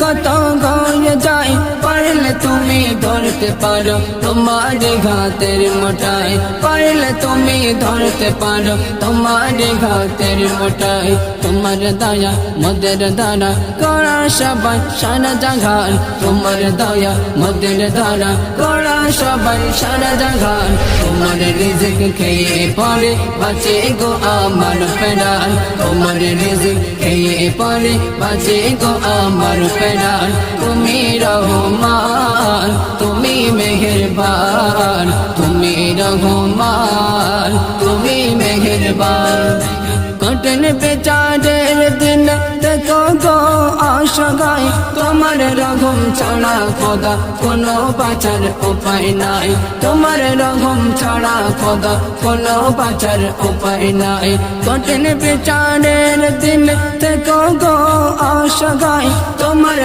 কত গয়ে যায় পারলে তুমি ধরতে পারো তোমার ঘাতের মোটাই, পারলে তুমি ধরতে পারো তোমার ঘাতের মোটাই। তোমার দয়া মোদের দ্বারা করা সবাই সারা জাগান, তোমার দয়া মোদের দ্বারা করা সবাই সারা জাগান। তোমার রিজিক খেয়ে পরে বাঁচে গো আমার প্রাণ, তোমার রিজিক খেয়ে পরে বাঁচে গো আমার প্রাণ। তুমি রহমান তুমি মেহেরবান, তুমি রহমান তুমি মেহেরবান। কঠিন বিচারের দিন দেখো গো আশাগায়, তোমার রহম ছাড়া খোদা কোনো বাঁচার উপায় নাই, তোমার রহম ছাড়া খোদা কোনো বাঁচার উপায় নাই। কঠিন বিচারের দিন দেখো গো আশাগায়, তোমার